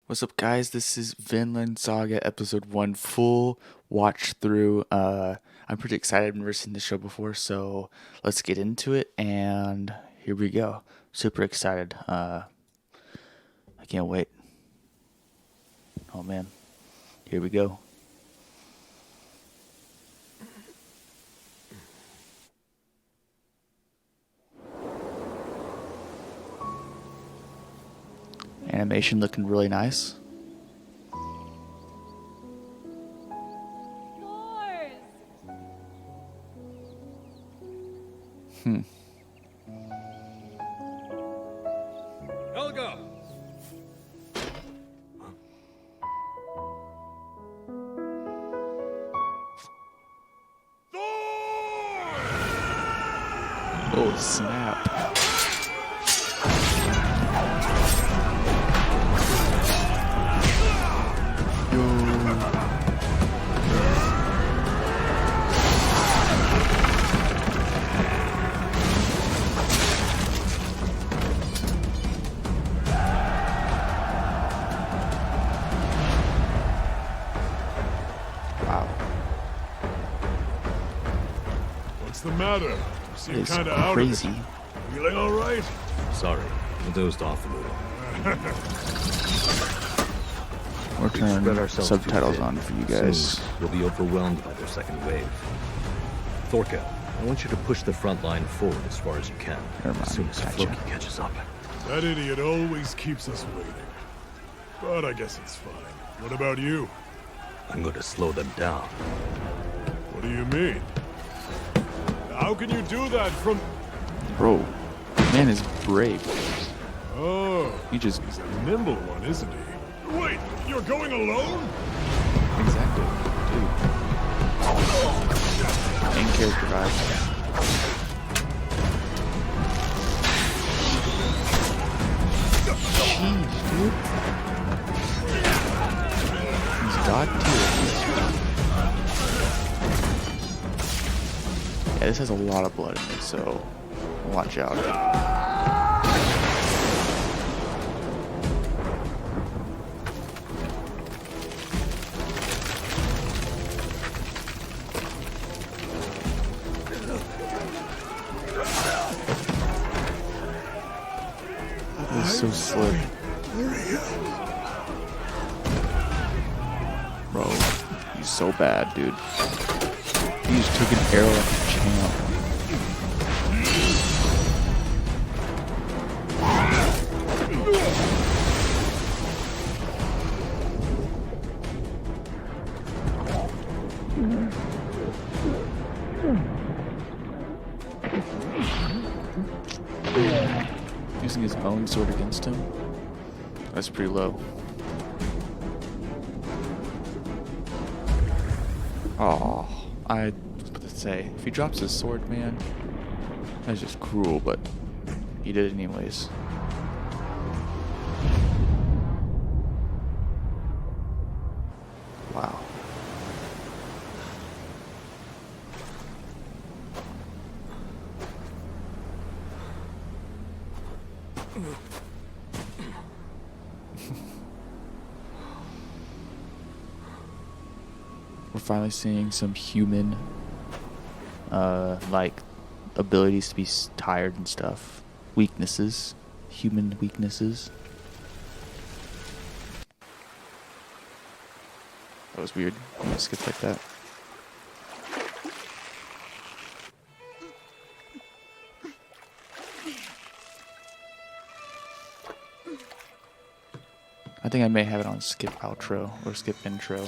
What's up, guys? This is Vinland Saga episode 1 full watch through. I'm pretty excited. I've never seen this show before, so let's get into it. And here we go. Super excited. I can't wait. Oh man, here we go. Animation looking really nice. Yours. Helga! Oh snap. Wow. What's the matter? You seem It's kinda out of it. crazy. Feeling alright? Sorry, I dozed off a little. We're Spread turning ourselves subtitles too on thin. for you guys. Soon, we'll be overwhelmed by their second wave. Thorka, I want you to push the front line forward as far as you can. Never mind, As soon as gotcha. Floki catches up. That idiot always keeps us waiting. But I guess it's fine. What about you? I'm going to slow them down. What do you mean? How can you do that from... Bro, man is brave. Oh, He just he's a nimble one, isn't he? Wait, you're going alone? exactly, dude. Main character vibes. Jeez, dude. He's god tier. Yeah, this has a lot of blood in it, so watch out. This is so slick. Bro, he's so bad, dude. He just took an arrow like a champ. Using his bone sword against him. That's pretty low. Oh, I was about to say, if he drops his sword, man, that's just cruel, but he did it anyways. Wow. We're finally seeing some human, like, abilities to be tired and stuff. Weaknesses. Human weaknesses. That was weird. I'm gonna skip like that. I think I may have it on skip outro or skip intro.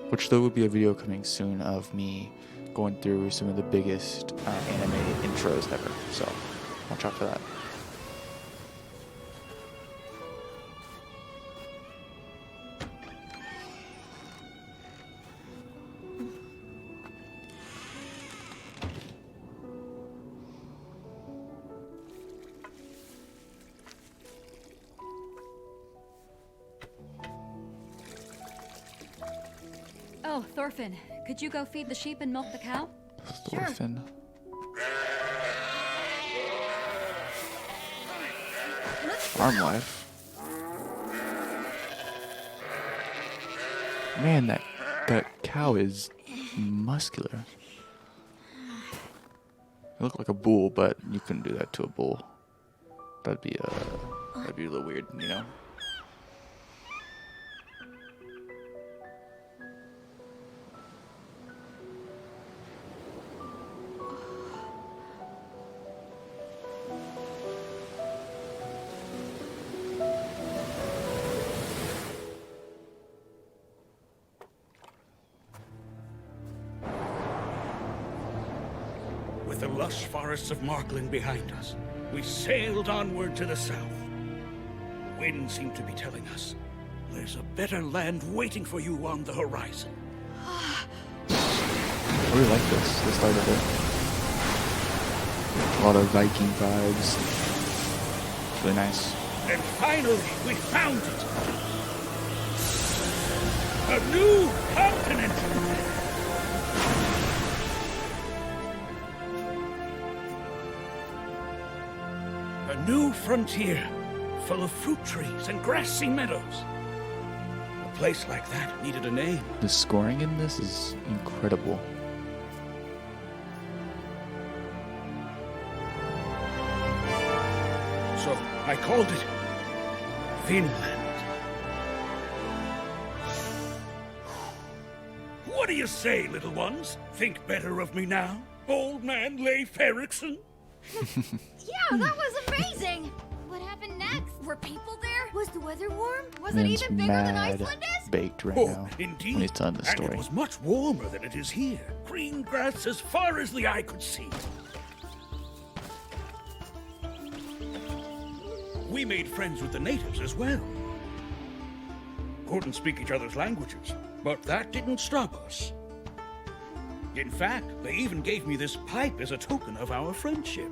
Which there will be a video coming soon of me going through some of the biggest animated intros ever. So watch out for that. Oh, Thorfinn, could you go feed the sheep and milk the cow? Thorfinn. Farm life. Man, that cow is muscular. It looked like a bull, but you couldn't do that to a bull. That'd be a little weird, you know. With the lush forests of Markland behind us, we sailed onward to the south. The wind seemed to be telling us, there's a better land waiting for you on the horizon. I really like the start of it. A lot of Viking vibes. It's really nice. And finally, we found it. A new continent! A new frontier, full of fruit trees and grassy meadows. A place like that needed a name. The scoring in this is incredible. So I called it Vinland. What do you say, little ones? Think better of me now? Old man Leif Erikson? Yeah, that was amazing! What happened next? Were people there? Was the weather warm? Was it Man's even bigger than mad Iceland is? baked right Oh, now indeed. when he's telling the And story. it was much warmer than it is here. Green grass as far as the eye could see. We made friends with the natives as well. Couldn't speak each other's languages, but that didn't stop us. In fact, they even gave me this pipe as a token of our friendship.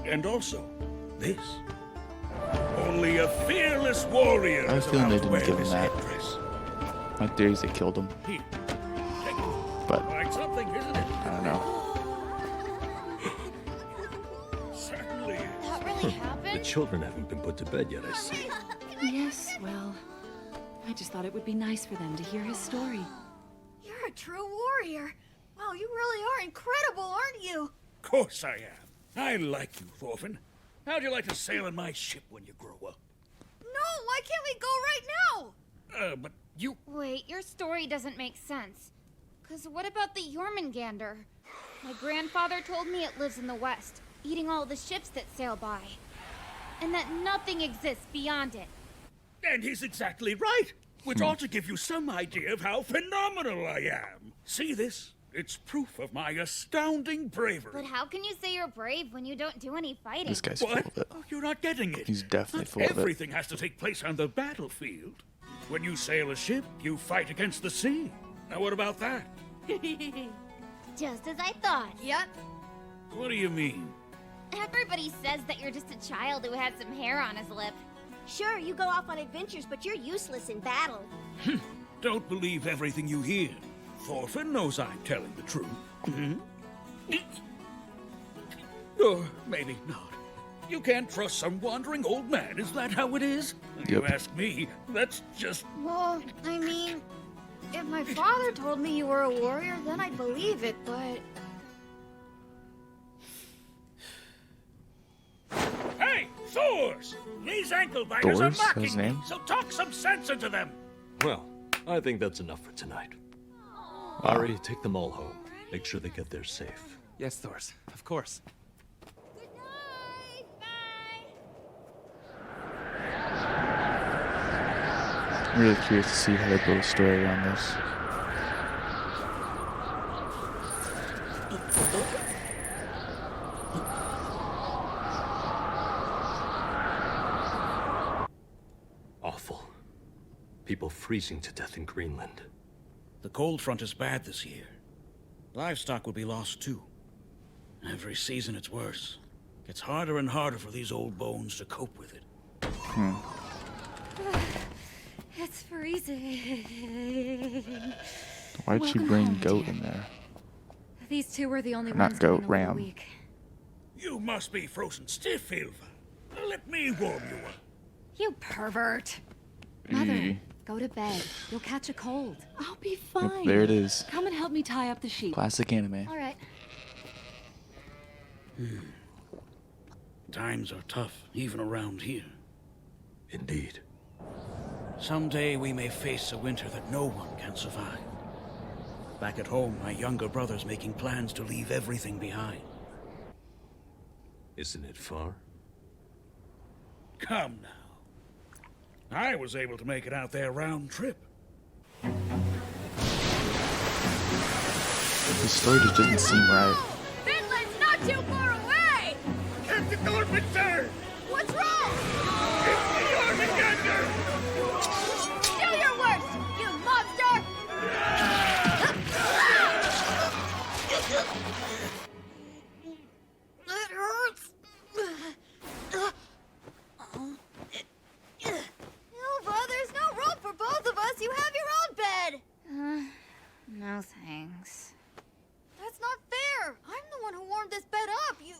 And also, this. Only a fearless warrior I have a is feeling allowed they to didn't wear give him this that. headdress. My theory is they killed him, Here, take a look. but Like something, isn't it? I don't know. Certainly is. That really The happened? children haven't been put to bed yet, I see. Yes, well, I just thought it would be nice for them to hear his story. You're a true warrior. Wow, you really are incredible, aren't you? Of course I am. I like you, Thorfinn. How'd you like to sail in my ship when you grow up? No, why can't we go right now? But you... Wait, your story doesn't make sense. 'Cause what about the Jormungandr? My grandfather told me it lives in the west, eating all the ships that sail by. And that nothing exists beyond it. And he's exactly right. Which ought to give you some idea of how phenomenal I am. See this? It's proof of my astounding bravery. But how can you say you're brave when you don't do any fighting? This guy's full What? of it. Oh, you're not getting it. He's definitely Not full of it. Everything has to take place on the battlefield. When you sail a ship, you fight against the sea. Now what about that? Just as I thought. Yep. What do you mean? Everybody says that you're just a child who had some hair on his lip. Sure, you go off on adventures, but you're useless in battle. Don't believe everything you hear. Thorfinn knows I'm telling the truth. Or maybe not. You can't trust some wandering old man, is that how it is? You Yep. ask me, that's just... Well, I mean, if my father told me you were a warrior, then I'd believe it, but... Hey, Thors! These ankle biters are Thors? That's mocking his me, name? so talk some sense into them! Well, I think that's enough for tonight. Ari, take them all home. Make sure they get there safe. Yes, Thors, of course. Good night. Bye. I'm really curious to see how they build a story around this. Awful. People freezing to death in Greenland. The cold front is bad this year. Livestock will be lost too. Every season it's worse. It's harder and harder for these old bones to cope with it. It's freezing. Why'd she Welcome bring home, goat dear. in there? These two were the only Not ones goat, going away a ram. week. You must be frozen stiff, Ilva. Let me warm you up. You pervert. Mother, go to bed. You'll catch a cold. I'll be Yep, fine. there it is. Come and help me tie up the sheep. Classic anime. All right. Times are tough, even around here. Indeed. Someday we may face a winter that no one can survive. Back at home, my younger brother's making plans to leave everything behind. Isn't it far? Come now. I was able to make it out there round trip. The story just doesn't seem right. Vinland's not too far away! Captain Norman, sir! What's wrong? It's the Jormungandr! Do your worst, you monster! It hurts. Ilva, there's no room for both of us. You have your own bed. No thanks. That's not fair. I'm the one who warmed this bed up. You.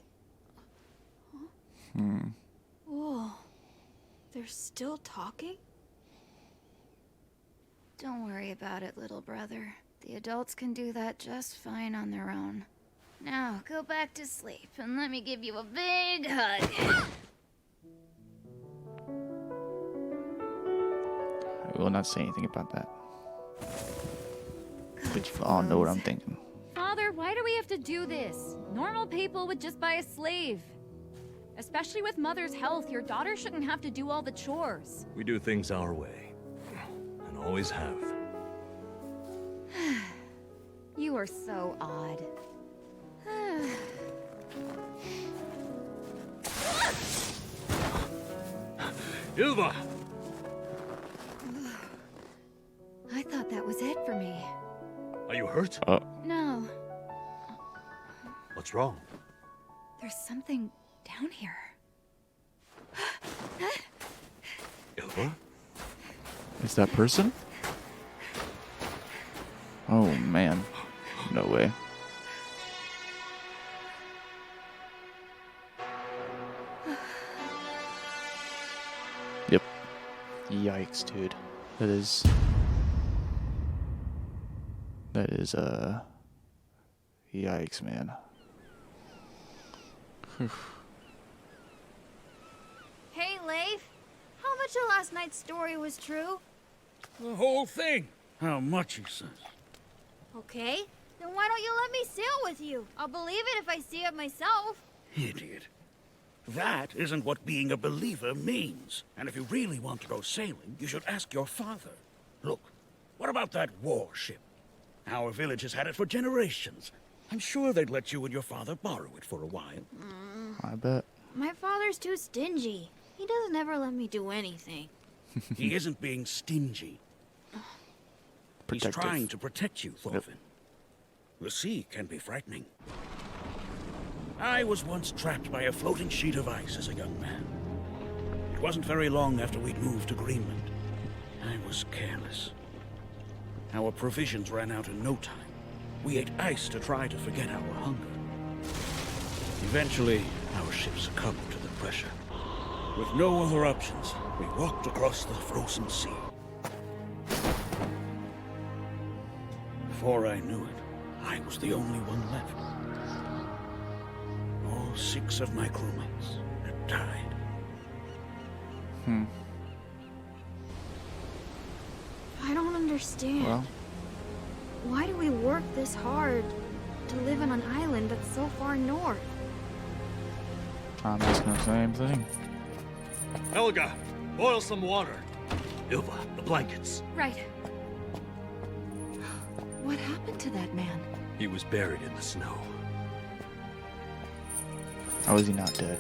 Whoa. They're still talking? Don't worry about it, little brother. The adults can do that just fine on their own. Now, go back to sleep and let me give you a big hug. I will not say anything about that. But you all know what I'm thinking. Father, why do we have to do this? Normal people would just buy a slave. Especially with Mother's health, your daughter shouldn't have to do all the chores. We do things our way. And always have. You are so odd. Ilva! I thought that was it for me. Are you hurt? No, What's wrong? there's something down here. Ilva? Is that person? Oh man. No way. Yep. Yikes, dude. That is, yikes, man. Hey, Leif. How much of last night's story was true? The whole thing. How much, he says. Okay. Then why don't you let me sail with you? I'll believe it if I see it myself. Idiot. That isn't what being a believer means. And if you really want to go sailing, you should ask your father. Look, what about that warship? Our village has had it for generations. I'm sure they'd let you and your father borrow it for a while. I bet. My father's too stingy. He doesn't ever let me do anything. He isn't being stingy. He's Protective. trying to protect you, Thorfinn. The sea can be frightening. I was once trapped by a floating sheet of ice as a young man. It wasn't very long after we'd moved to Greenland. I was careless. Our provisions ran out in no time. We ate ice to try to forget our hunger. Eventually, our ship succumbed to the pressure. With no other options, we walked across the frozen sea. Before I knew it, I was the only one left. All 6 of my crewmates had died. I don't understand. Well, Why do we work this hard to live on an island that's so far north? I'm just gonna say the same thing. Helga, boil some water. Ilva, the blankets. Right. What happened to that man? He was buried in the snow. How is he not dead?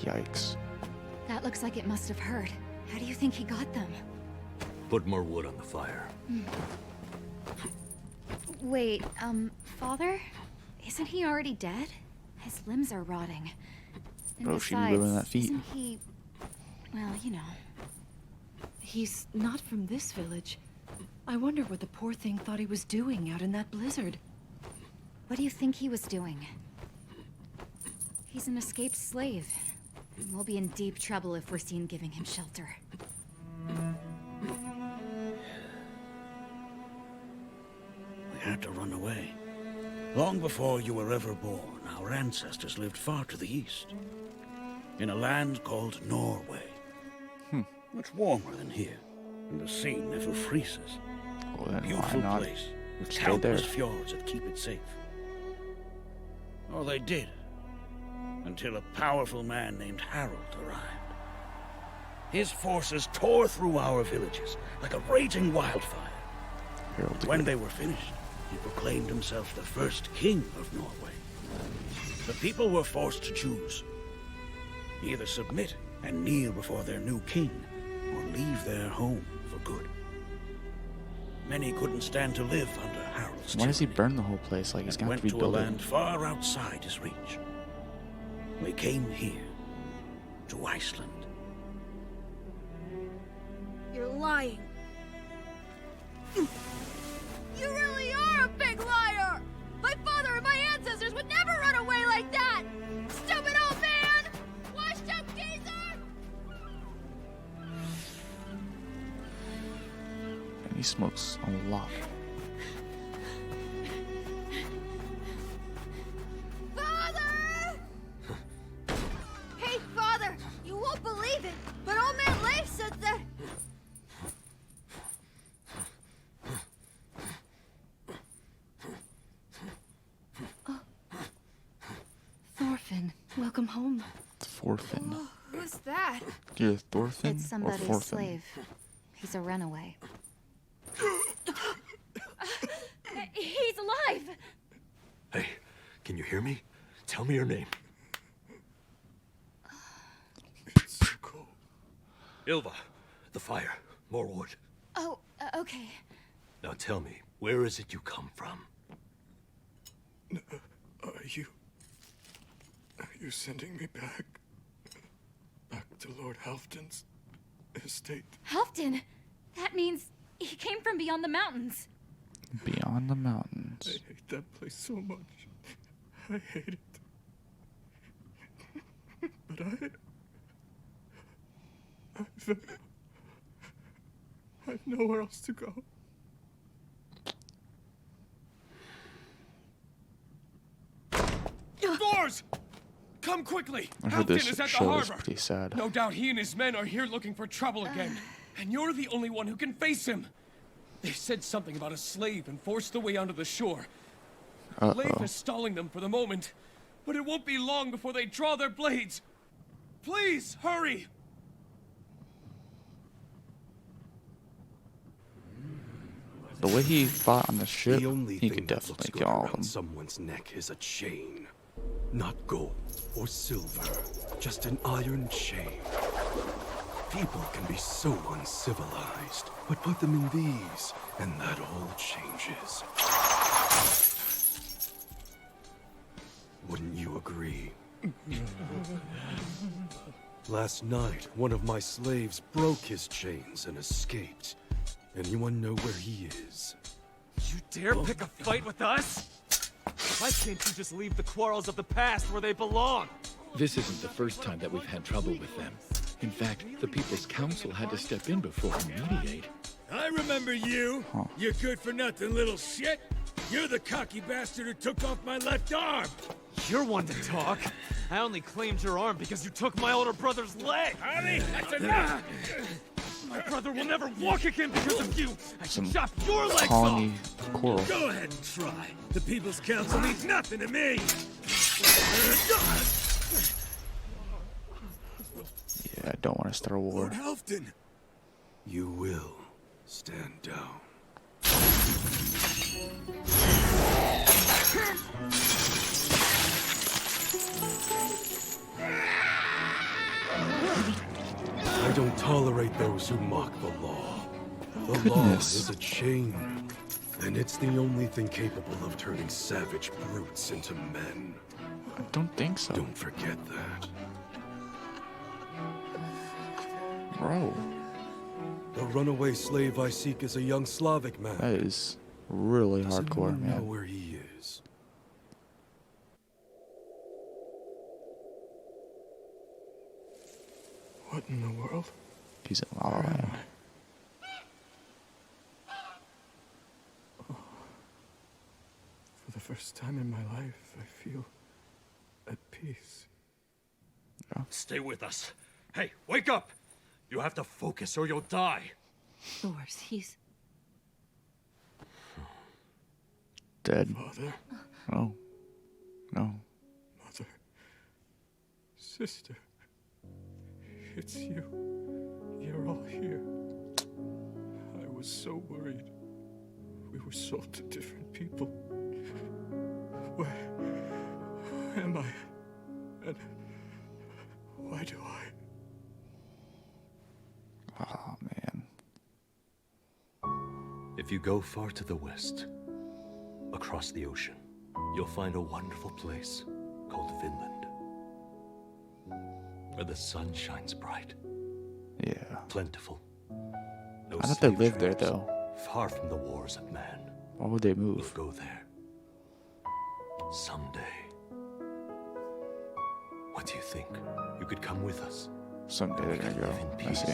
Yikes. That looks like it must have hurt. How do you think he got them? Put more wood on the fire. Wait, Father? Isn't he already dead? His limbs are rotting. And Oh, she be rubbing that feet. Isn't he... Well, you know. He's not from this village. I wonder what the poor thing thought he was doing out in that blizzard. What do you think he was doing? He's an escaped slave. We'll be in deep trouble if we're seen giving him shelter. We had to run away. Long before you were ever born, our ancestors lived far to the east. In a land called Norway. Much warmer than here, and the sea never freezes. Well, then Beautiful why not place, with stay countless there? fjords that keep it safe. Or they did, until a powerful man named Harold arrived. His forces tore through our villages like a raging wildfire. Harold the When Great. they were finished, he proclaimed himself the first king of Norway. The people were forced to choose. Either submit and kneel before their new king, or leave their home for good. Many couldn't stand to live under Harold's Why does he tyranny, burn the whole place? Like he's and gonna have went to to a rebuild land it. far outside his reach. We came here, to Iceland. You're lying. You really are a big liar! My father and my ancestors would never run away like that! Stupid old man! Washed up geezer! And he smokes a lot. Father! Hey, Father! You won't believe it, but old man Leif said that... Thorfinn, welcome home. Thorfinn. Who's that? You're Thorfinn It's or somebody's Thorfinn? slave. He's a runaway. He's alive! Hey, can you hear me? Tell me your name. It's so cold. Ylva. The fire. More wood. Oh, okay. Now tell me, where is it you come from? Are you sending me back? Back to Lord Halfton's estate? Halfton! That means he came from beyond the mountains. Beyond the I mountains. hate that place so much. I hate it. But I've nowhere else to go. Doors! Come quickly! I heard Halfton this is at the show is harbor. pretty sad. No doubt he and his men are here looking for trouble again. And you're the only one who can face him. They said something about a slave and forced their way onto the shore. Leif Uh-oh. is stalling them for the moment, but it won't be long before they draw their blades. Please, hurry! The way he fought on the ship, The only he thing could that looks definitely good kill all of around them. someone's neck is a chain. Not gold or silver, just an iron chain. People can be so uncivilized, but put them in these, and that all changes. Wouldn't you agree? Last night, one of my slaves broke his chains and escaped. Anyone know where he is? You dare pick a fight with us? Why can't you just leave the quarrels of the past where they belong? This isn't the first time that we've had trouble with them. In fact, the People's Council had to step in before and mediate. I remember you. You good-for-nothing little shit. You're the cocky bastard who took off my left arm. You're one to talk. I only claimed your arm because you took my older brother's leg. Honey, that's enough. My brother will never walk again because of you. I should Some chop your legs colony off. coral. Go ahead and try. The People's Council means nothing to me. Yeah, I don't want to start a war. Lord Halfton. You will stand down. I don't tolerate those who mock the law. The law Goodness. is a chain, and it's the only thing capable of turning savage brutes into men. I don't think so. Don't forget that. Bro, The runaway slave I seek is a young Slavic man. that is really Does hardcore, anyone know man. where he is? What in the world? He's in La La Land. For the first time in my life, I feel at peace. Stay with us. Hey, wake up! You have to focus or you'll die. Thors, he's... Dead. Father. Oh. No. Mother. Sister. It's you. You're all here. I was so worried. We were sold to different people. Where am I? And why do I? Oh, man. If you go far to the west, across the ocean, you'll find a wonderful place called Vinland, where the sun shines bright. Yeah. Plentiful. No I thought they slave lived there, traders, though. Far from the wars of man. Why would they move? We'll go there. Someday. What do you think? You could come with us. Someday they're gonna go. I see.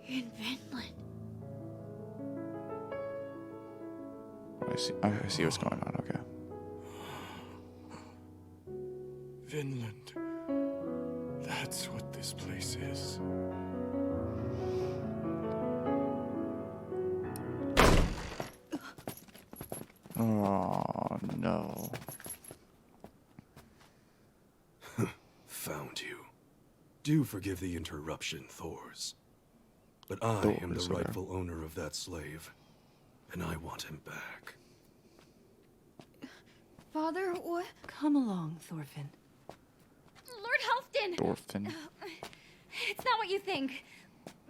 In Vinland. I see what's going on, okay. Vinland. That's what this place is. Oh, no. Found you. Do forgive the interruption, Thors. But I am the rightful owner of that slave, and I want him back. Father, what? Come along, Thorfinn. Lord Halfdan! Thorfinn. It's not what you think.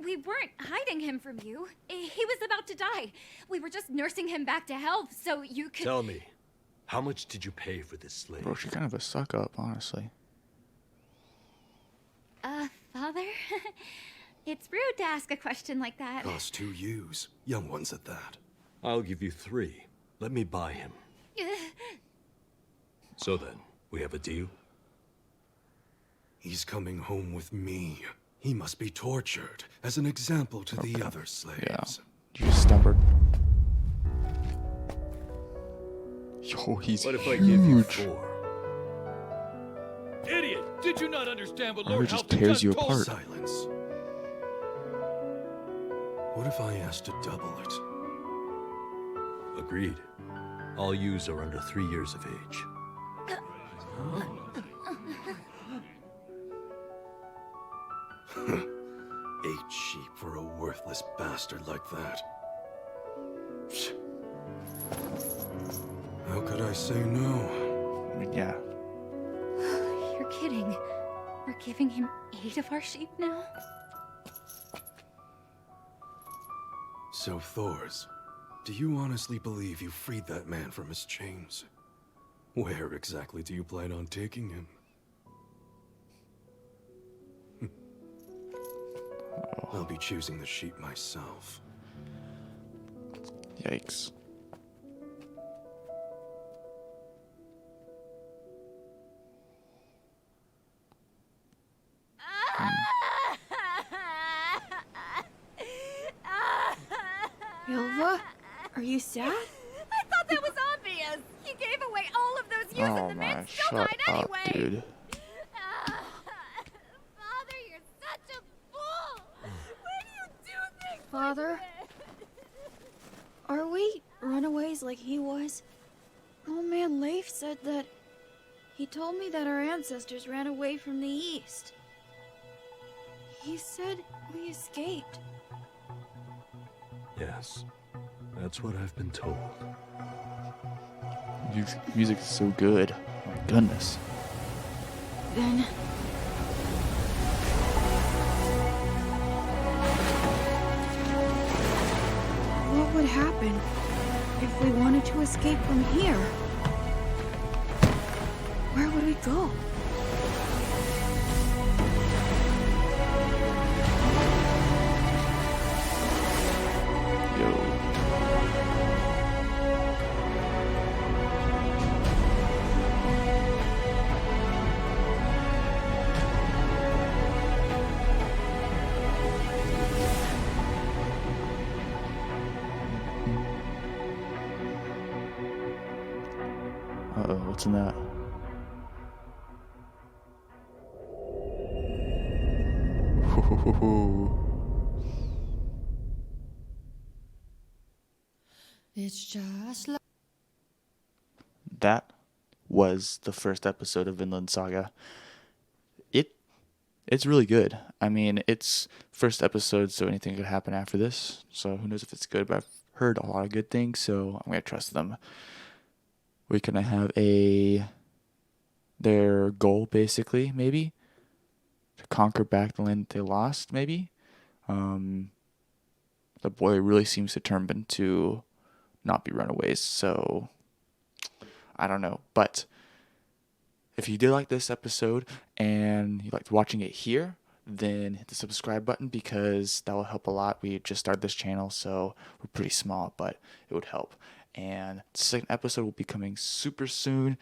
We weren't hiding him from you. He was about to die. We were just nursing him back to health so you could... Tell me, how much did you pay for this slave? Bro, she's kind of a suck up, honestly. Father? It's rude to ask a question like that. Cost 2 ewes. Young ones at that. I'll give you 3. Let me buy him. So then, we have a deal? He's coming home with me. He must be tortured as an example to the other slaves. Yeah. You stumbled. Yo, he's What if I huge. give you 4? Idiot! Did you not understand what Or Lord just Halfdan tears just you told apart. Silence. What if I asked to double it? Agreed. All ewes are under 3 years of age. Eight sheep for a worthless bastard like that. How could I say no? I mean, yeah. You're kidding. We're giving him 8 of our sheep now? So, Thors, do you honestly believe you freed that man from his chains? Where exactly do you plan on taking him? I'll be choosing the sheep myself. Yikes. Ylva, are you sad? I thought that was obvious. He gave away all of those ewes Oh and the my, men still shut died up, anyway. dude. Father, you're such a fool. Why do you do things Father, like this? are we runaways like he was? Old man Leif said that... He told me that our ancestors ran away from the east. He said we escaped. Yes, that's what I've been told. Music is so good. Oh my goodness. Then... what would happen if we wanted to escape from here? Where would we go? what's in that? It's just like That was the first episode of Vinland Saga. It's really good. I mean, it's first episode, so anything could happen after this. So who knows if it's good, but I've heard a lot of good things, so I'm gonna trust them. We're gonna have their goal basically, maybe, to conquer back the land they lost, maybe. The boy really seems determined to not be runaways, so I don't know. But if you did like this episode and you liked watching it here, then hit the subscribe button because that will help a lot. We just started this channel, so we're pretty small, but it would help. And the second episode will be coming super soon.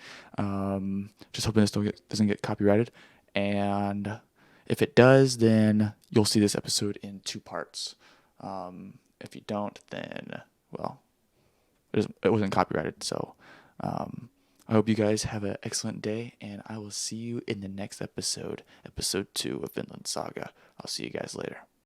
Just hoping this doesn't get copyrighted. And if it does, then you'll see this episode in 2 parts. If you don't, then, well, it wasn't copyrighted, so I hope you guys have an excellent day, and I will see you in the next episode, episode 2 of Vinland Saga. I'll see you guys later.